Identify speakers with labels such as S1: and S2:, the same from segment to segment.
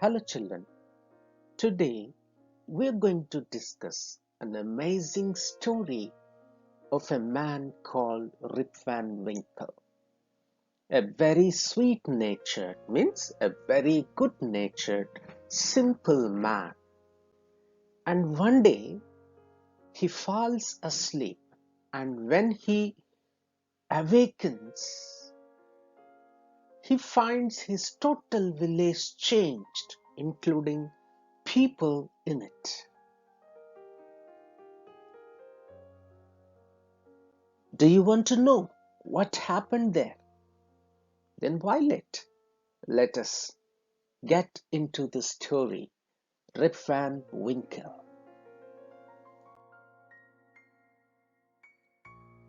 S1: Hello, children. Today we're going to discuss an amazing story of a man called Rip Van Winkle. A very sweet natured, means a very good natured, simple man. And one day he falls asleep, and when he awakens, he finds his total village changed, including people in it. Do you want to know what happened there? Then Violet, let us get into the story. Rip Van Winkle.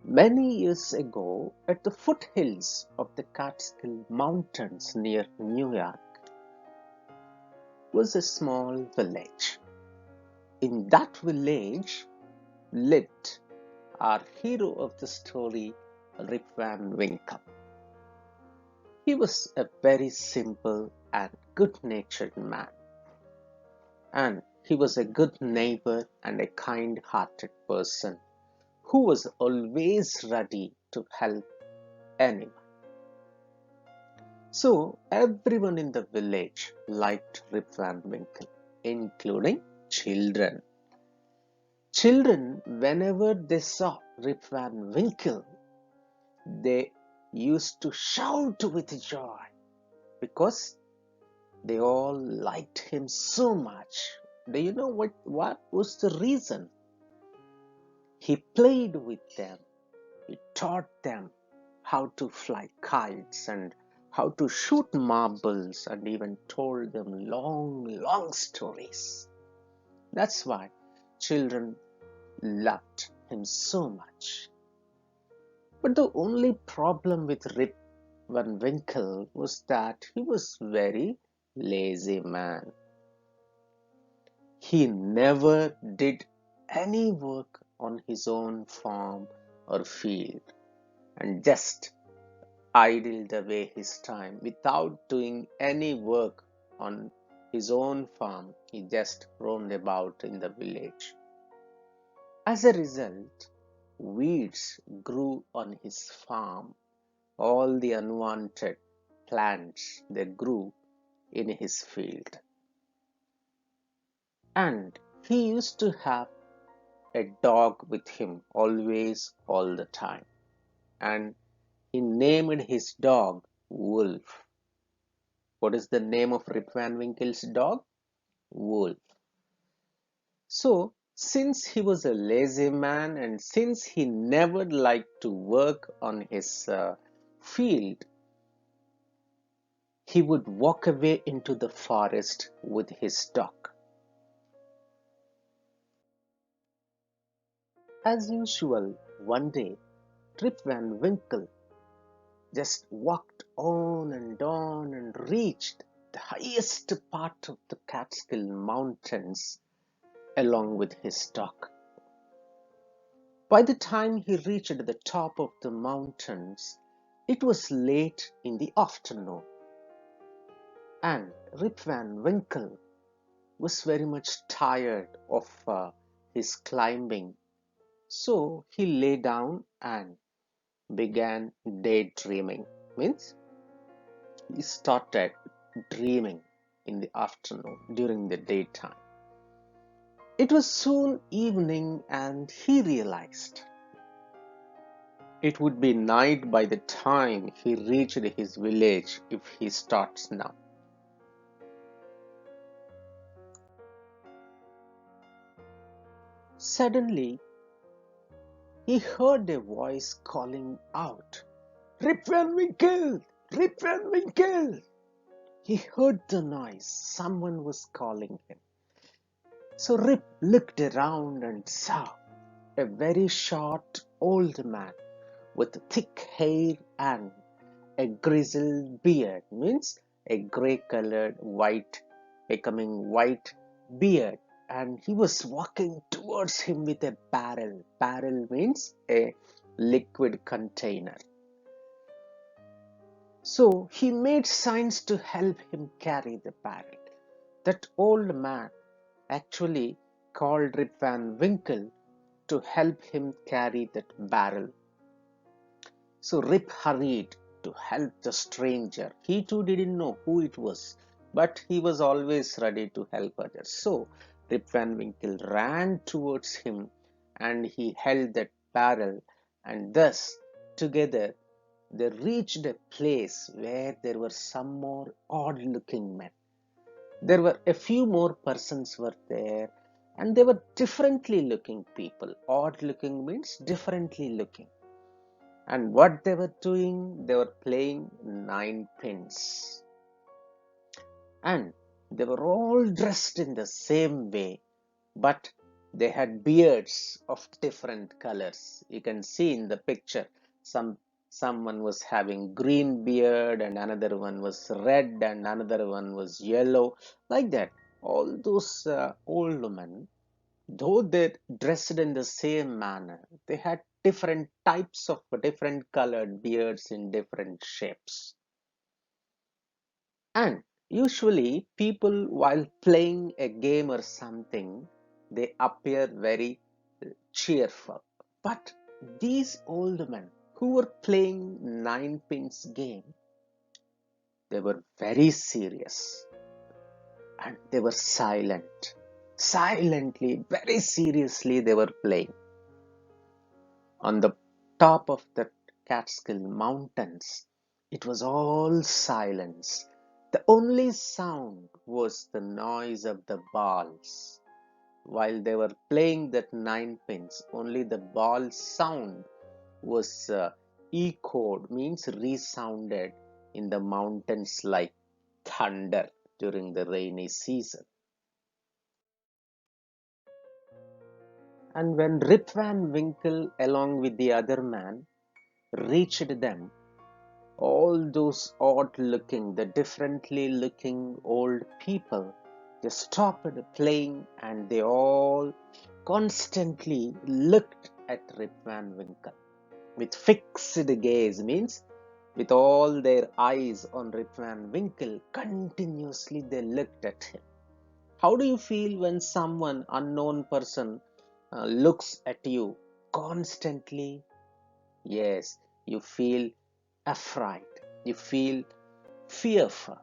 S1: Many years ago, at the foothills of the Catskill Mountains near New York, was a small village. In that village lived our hero of the story, Rip Van Winkle. He was a very simple and good-natured man, and he was a good neighbor and a kind-hearted person who was always ready to help anyone. So everyone in the village liked Rip Van Winkle, including children. Children, whenever they saw Rip Van Winkle, they used to shout with joy because they all liked him so much. Do you know what was the reason? He played with them. He taught them how to fly kites and how to shoot marbles and even told them long, long stories. That's why children loved him so much. But the only problem with Rip Van Winkle was that he was a very lazy man. He never did any work on his own farm or field and just idled away his time without doing any work on his own farm. He just roamed about in the village. As a result, weeds grew on his farm. All the unwanted plants they grew in his field. And he used to have a dog with him always, all the time. And he named his dog Wolf. What is the name of Rip Van Winkle's dog? Wolf. So, since he was a lazy man and since he never liked to work on his field, he would walk away into the forest with his dog. As usual, one day, Rip Van Winkle just walked on and reached the highest part of the Catskill Mountains along with his dog. By the time he reached the top of the mountains, it was late in the afternoon, and Rip Van Winkle was very much tired of his climbing. So he lay down and began daydreaming. Means he started dreaming in the afternoon during the daytime. It was soon evening and he realized it would be night by the time he reached his village if he starts now. Suddenly, he heard a voice calling out, "Rip Van Winkle! Rip Van Winkle!" He heard the noise. Someone was calling him. So Rip looked around and saw a very short old man with thick hair and a grizzled beard, means a grey colored white becoming white beard, and he was walking towards him with a barrel. Barrel means a liquid container. So he made signs to help him carry the barrel. That old man actually called Rip Van Winkle to help him carry that barrel. So Rip hurried to help the stranger. He too didn't know who it was, but he was always ready to help others. So Rip Van Winkle ran towards him and he held that barrel, and thus together they reached a place where there were some more odd looking men. There were a few more persons were there, and they were differently looking people. Odd looking means differently looking. And what they were doing, they were playing nine pins. And they were all dressed in the same way, but they had beards of different colors. You can see in the picture, someone was having green beard, and another one was red, and another one was yellow, like that. All those old women, though they dressed in the same manner, they had different types of different colored beards in different shapes. And usually people, while playing a game or something, they appear very cheerful. But these old men who were playing nine pins game, they were very serious and they were silent. Silently, very seriously, they were playing. On the top of the Catskill Mountains, it was all silence. The only sound was the noise of the balls. While they were playing that nine pins, only the ball sound was echoed, means resounded in the mountains like thunder during the rainy season. And when Rip Van Winkle, along with the other man, reached them, all those odd looking, the differently looking old people, they stopped playing and they all constantly looked at Rip Van Winkle with fixed gaze, means with all their eyes on Rip Van Winkle, continuously they looked at him. How do you feel when someone, unknown person, looks at you constantly? Yes, you feel afraid, you feel fearful.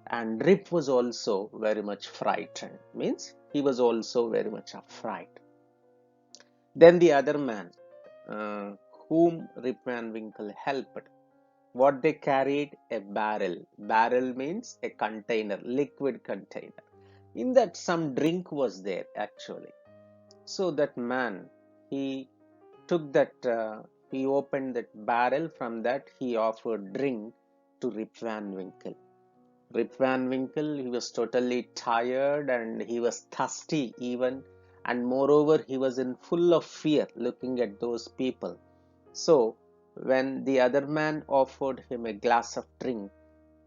S1: And Rip was also very much frightened, means he was also very much afraid. Then the other man, uh, whom Rip Van Winkle helped, what they carried, a barrel. Barrel means a container, liquid container. In that some drink was there actually. So that man, he took that, he opened that barrel. From that he offered drink to Rip Van Winkle. Rip Van Winkle, he was totally tired and he was thirsty even, and moreover he was in full of fear looking at those people. So when the other man offered him a glass of drink,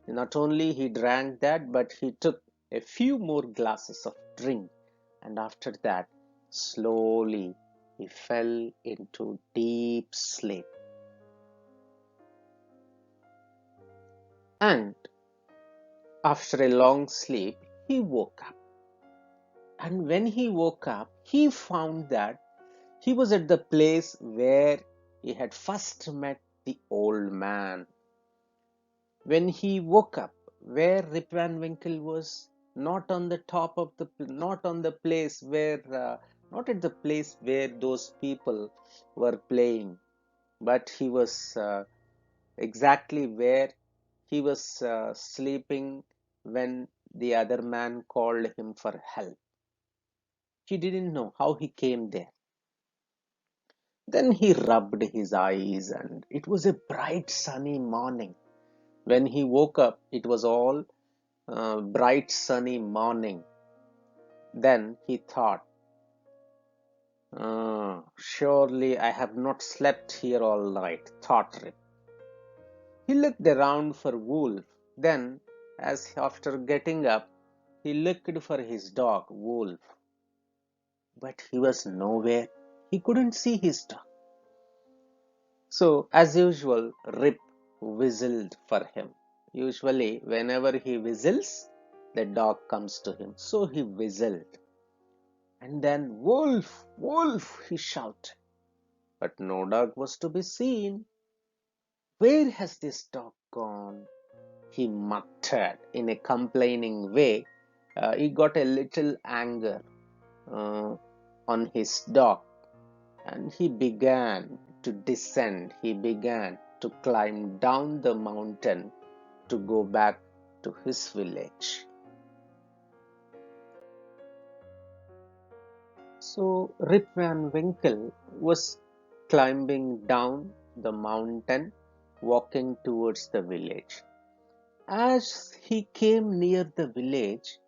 S1: not only he drank that, but he took a few more glasses of drink, and after that slowly he fell into deep sleep. And after a long sleep he woke up. And when he woke up, he found that he was at the place where he had first met the old man. When he woke up, where Rip Van Winkle was, not on the top of the, not on the place where, not at the place where those people were playing, but he was exactly where he was sleeping when the other man called him for help. He didn't know how he came there. Then he rubbed his eyes, and it was a bright sunny morning. When he woke up, it was all bright sunny morning. Then he thought, surely I have not slept here all night, thought Rip. He looked around for Wolf. Then, as after getting up, he looked for his dog, Wolf. But he was nowhere. He couldn't see his dog. So, as usual, Rip whistled for him. Usually, whenever he whistles, the dog comes to him. So he whistled. And then, "Wolf, wolf," he shouted. But no dog was to be seen. "Where has this dog gone?" he muttered in a complaining way. He got a little anger uh, on his dog, and he began to descend. He began to climb down the mountain to go back to his village. So Rip Van Winkle was climbing down the mountain, walking towards the village. As he came near the village,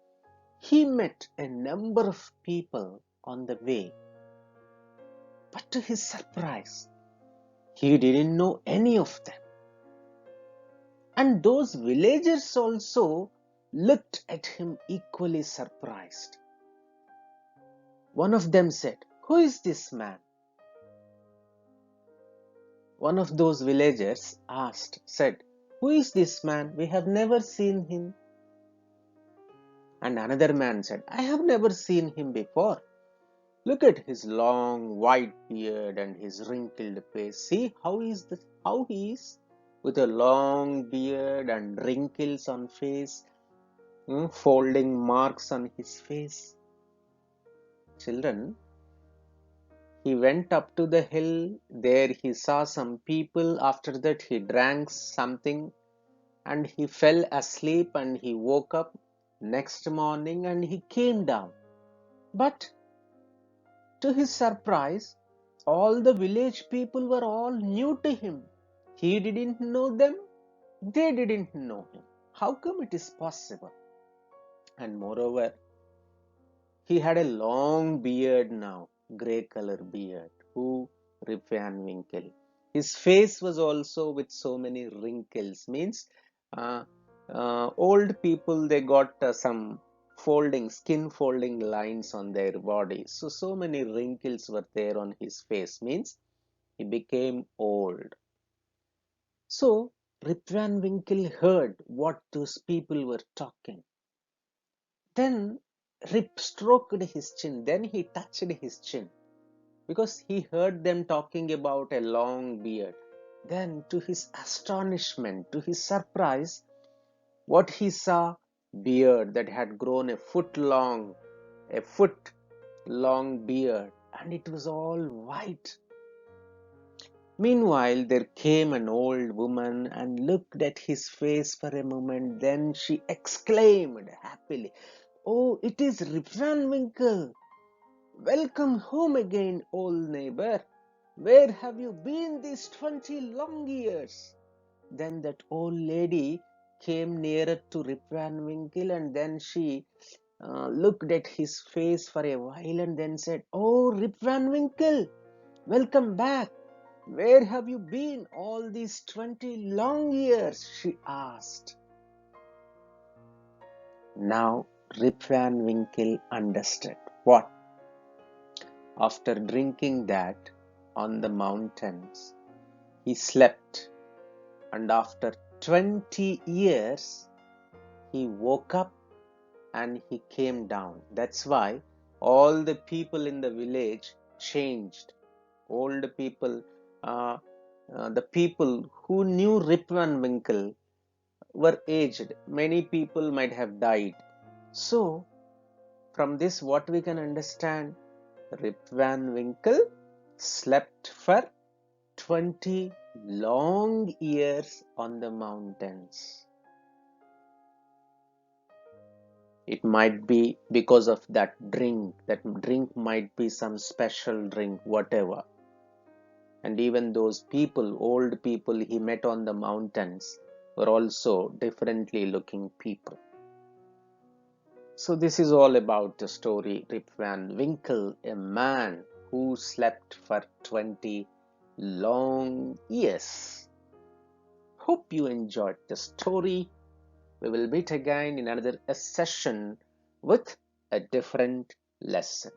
S1: he met a number of people on the way. But to his surprise, he didn't know any of them. And those villagers also looked at him equally surprised. One of them said, "Who is this man?" One of those villagers said, "Who is this man? We have never seen him." And another man said, "I have never seen him before. Look at his long white beard and his wrinkled face. See how he is with a long beard and wrinkles on face, folding marks on his face." Children, he went up to the hill. There he saw some people. After that he drank something and he fell asleep, and he woke up next morning and he came down. But to his surprise, all the village people were all new to him. He didn't know them, they didn't know him. How come it is possible? And moreover, he had a long beard now, grey color beard. Who? Rip Van Winkle. His face was also with so many wrinkles. Means uh, old people, they got some skin folding lines on their body. So many wrinkles were there on his face. Means he became old. So Rip Van Winkle heard what those people were talking. Then Rip stroked his chin. Then he touched his chin because he heard them talking about a long beard. Then, to his astonishment, to his surprise, what he saw, beard that had grown a foot long beard, and it was all white. Meanwhile, there came an old woman and looked at his face for a moment. Then she exclaimed happily, "Oh, it is Rip Van Winkle! Welcome home again, old neighbor. Where have you been these 20 long years?" Then that old lady came nearer to Rip Van Winkle, and then she looked at his face for a while and then said, "Oh, Rip Van Winkle, welcome back. Where have you been all these 20 long years?" she asked. Now Rip Van Winkle understood what? After drinking that on the mountains, he slept, and after 20 years, he woke up and he came down. That's why all the people in the village changed. Old people, uh, the people who knew Rip Van Winkle were aged. Many people might have died. So, from this, what we can understand, Rip Van Winkle slept for 20 long years on the mountains. It might be because of that drink. That drink might be some special drink, whatever. And even those people, old people he met on the mountains, were also differently looking people. So this is all about the story Rip Van Winkle, a man who slept for 20 long years. Hope you enjoyed the story. We will meet again in another session with a different lesson.